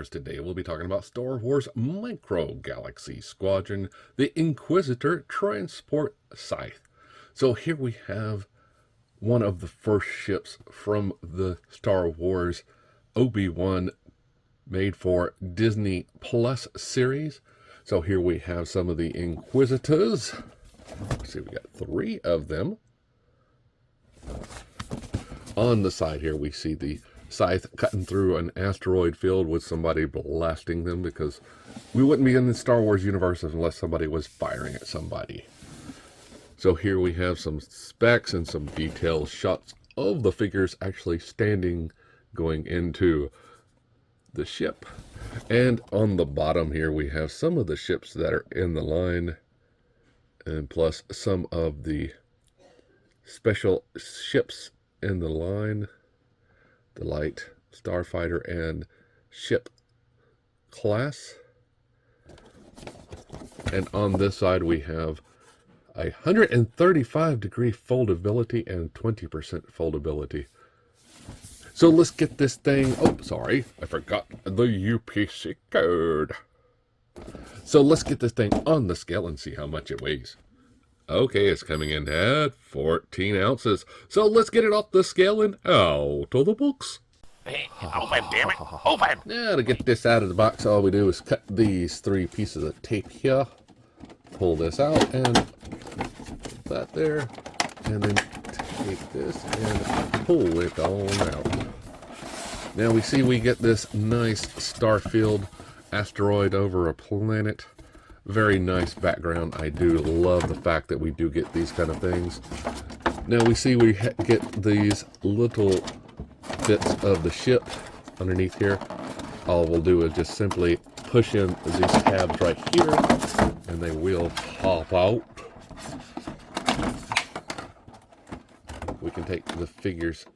Inquisitors. Today we'll be talking about Star Wars Micro Galaxy Squadron, the Inquisitor Transport Scythe. So here we have one of the first ships from the Star Wars Obi-Wan made for Disney Plus series. So here we have some of the Inquisitors. Let's see, we got 3 of them. On the side here we see the Scythe cutting through an asteroid field with somebody blasting them, because we wouldn't be in the Star Wars universe unless somebody was firing at somebody. So here we have some specs and some detailed shots of the figures actually standing going into the ship. And on the bottom here we have some of the ships that are in the line, and plus some of the special ships in the line, the light starfighter and ship class. And on this side we have 135-degree foldability and 20% foldability. So let's get this thing, oh sorry, I forgot the UPC code. So let's get this thing on the scale and see how much it weighs. Okay, it's coming in at 14 ounces. So let's get it off the scale and out of the box. Hey, open, damn it, open! Now to get this out of the box, all we do is cut these 3 pieces of tape here. Pull this out and put that there. And then take this and pull it on out. Now we see we get this nice starfield asteroid over a planet. Very nice background. I do love the fact that we do get these kind of things. Now we see we get these little bits of the ship underneath here. All we'll do is just simply push in these tabs right here and they will pop out. We can take the figures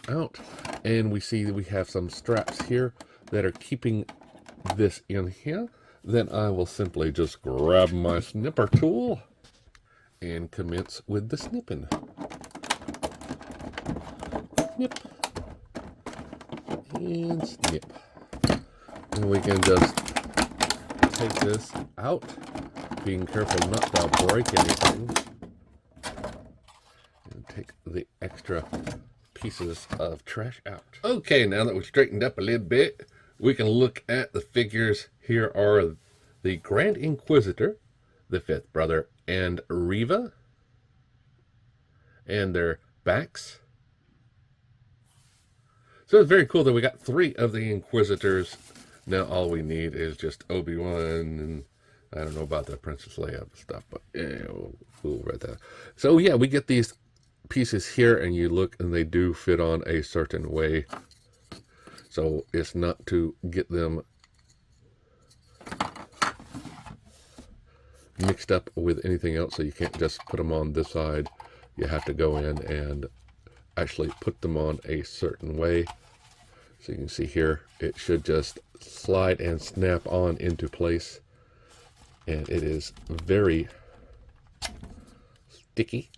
out and we see that we have some straps here that are keeping this in here. Then I will simply just grab my snipper tool and commence with the snipping. Snip. And snip. And we can just take this out, being careful not to break anything. And take the extra pieces of trash out. Okay, now that we've straightened up a little bit, we can look at the figures. Here are the Grand Inquisitor, the 5th brother, and Reva, and their backs. So it's very cool that we got 3 of the Inquisitors. Now all we need is just Obi-Wan, and I don't know about the Princess Leia stuff, but yeah, we'll read that. So yeah, we get these pieces here, and you look, and they do fit on a certain way. So it's not to get them mixed up with anything else, so you can't just put them on this side. You have to go in and actually put them on a certain way. So you can see here, it should just slide and snap on into place. And it is very sticky.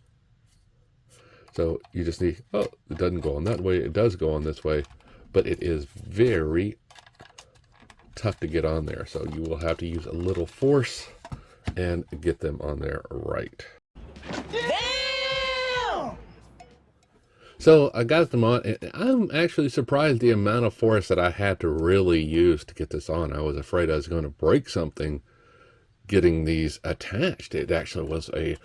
So you just need, oh, it doesn't go on that way. It does go on this way. But it is very tough to get on there. So you will have to use a little force and get them on there right. Damn! So I got them on, and I'm actually surprised the amount of force that I had to really use to get this on. I was afraid I was going to break something getting these attached. It actually was a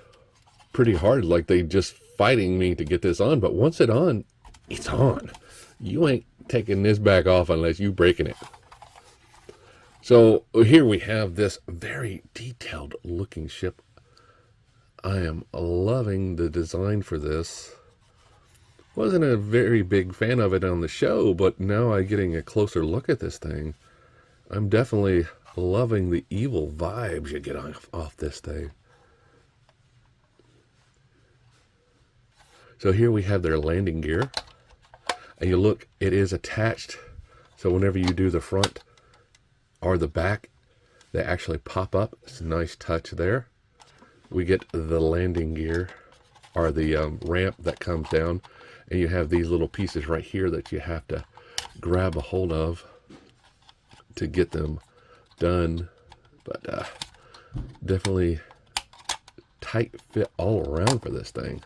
pretty hard, like they just fighting me to get this on. But once it's on, it's on. You ain't taking this back off unless you breaking it. So here we have this very detailed looking ship. I am loving the design for this. Wasn't a very big fan of it on the show, but now I'm getting a closer look at this thing. I'm definitely loving the evil vibes you get off this thing. So here we have their landing gear. And you look, it is attached. So whenever you do the front or the back, they actually pop up. It's a nice touch there. We get the landing gear, or the ramp that comes down. And you have these little pieces right here that you have to grab a hold of to get them done, but definitely tight fit all around for this thing.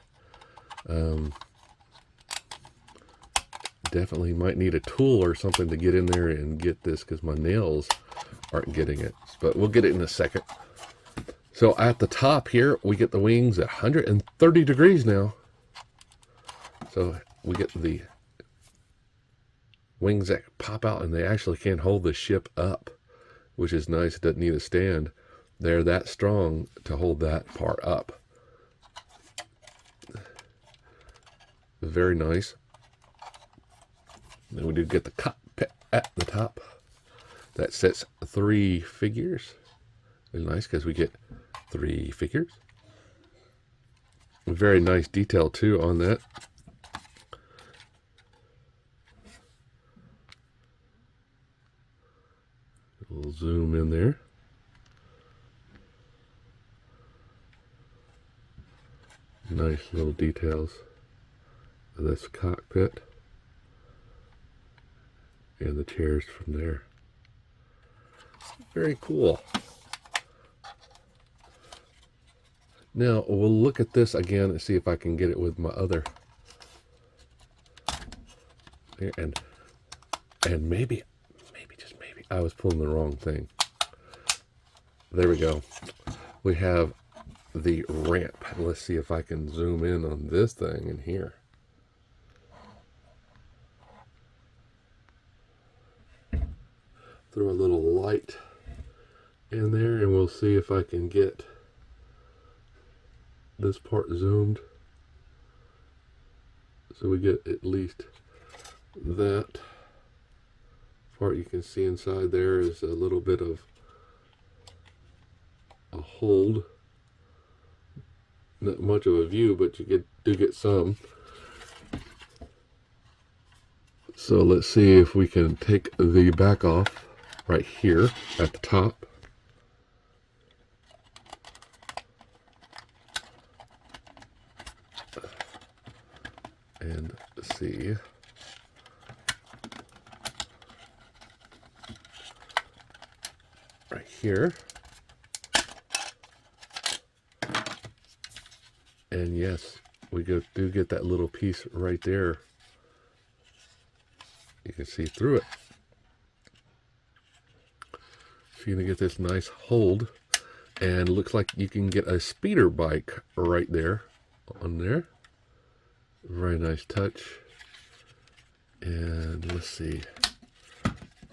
Definitely might need a tool or something to get in there and get this, because my nails aren't getting it, but we'll get it in a second. So at the top here, we get the wings at 130 degrees now. So we get the wings that pop out, and they actually can hold the ship up, which is nice. It doesn't need a stand. They're that strong to hold that part up. Very nice. Then we do get the cockpit at the top. That sets 3 figures. Really nice, because we get 3 figures. Very nice detail too on that. We'll zoom in there. Nice little details of this cockpit and the chairs from there. Very cool. Now we'll look at this again and see if I can get it with my other here, and maybe just maybe I was pulling the wrong thing. There we go. We have the ramp. Let's see if I can zoom in on this thing in here. Throw a little light in there, and we'll see if I can get this part zoomed, so we get at least that part. You can see inside there is a little bit of a hold. Not much of a view, but you do get some. So let's see if we can take the back off right here at the top. And see. Right here. And yes, we do get that little piece right there. You can see through it. So you're going to get this nice hold. And looks like you can get a speeder bike right there on there. Very nice touch. And let's see.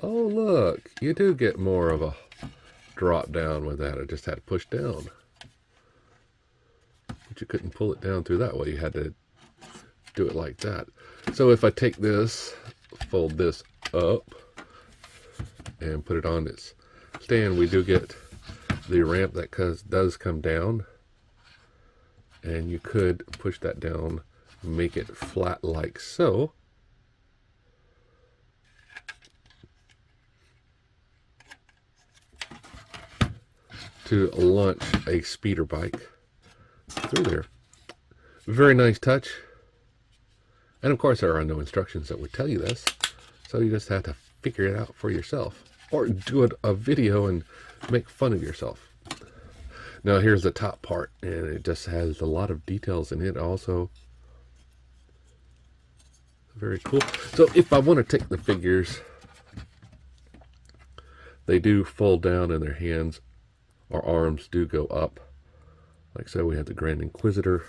Oh, look, you do get more of a drop down with that. I just had to push down. But you couldn't pull it down through that way. You had to do it like that. So if I take this, fold this up, and put it on its stand, we do get the ramp that does come down. And you could push that down, make it flat like so. To launch a speeder bike through there. Very nice touch. And of course there are no instructions that would tell you this, so you just have to figure it out for yourself, or do a video and make fun of yourself. Now here's the top part, and it just has a lot of details in it also. Very cool. So if I want to take the figures, they do fold down, and their hands or arms do go up. Like so, we have the Grand Inquisitor.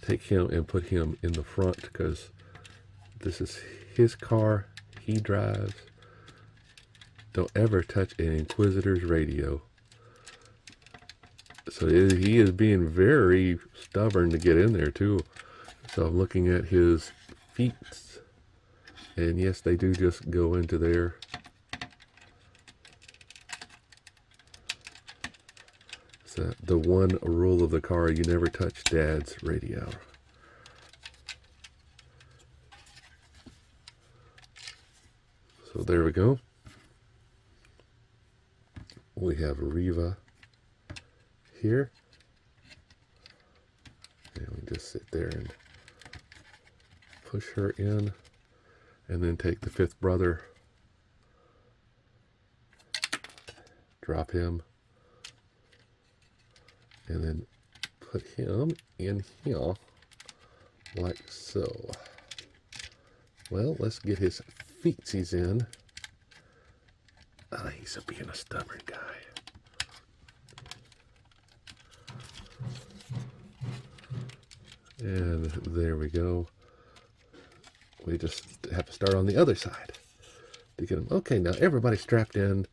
Take him and put him in the front, because this is his car. He drives. Don't ever touch an Inquisitor's radio. So he is being very stubborn to get in there too. So I'm looking at his feet, and yes, they do just go into there. So the one rule of the car: you never touch Dad's radio. So there we go. We have Riva here, and we just sit there and push her in, and then take the fifth brother Drop him. And then put him in here like so. Well, let's get his feetsies in. He's being a stubborn guy. And there we go. We just have to start on the other side to get him. Okay, now everybody's strapped in.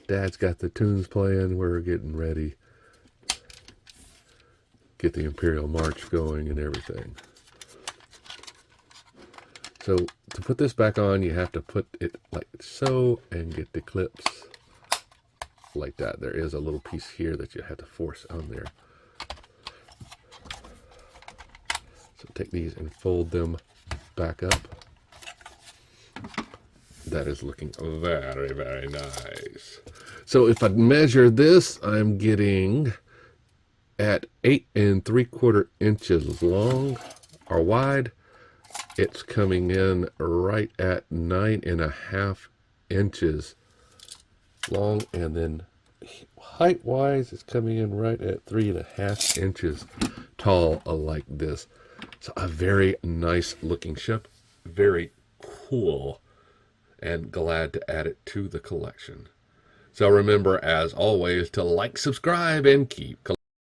Dad's got the tunes playing. We're getting ready. Get the Imperial March going and everything. So to put this back on, you have to put it like so and get the clips like that. There is a little piece here that you have to force on there. So take these and fold them back up. That is looking very, very nice. So if I measure this, I'm getting at 8 3/4 inches long or wide. It's coming in right at 9.5 inches long, and then height wise, it's coming in right at 3.5 inches tall, like this. So a very nice looking ship, very cool, and glad to add it to the collection. So remember, as always, to like, subscribe, and keep collecting.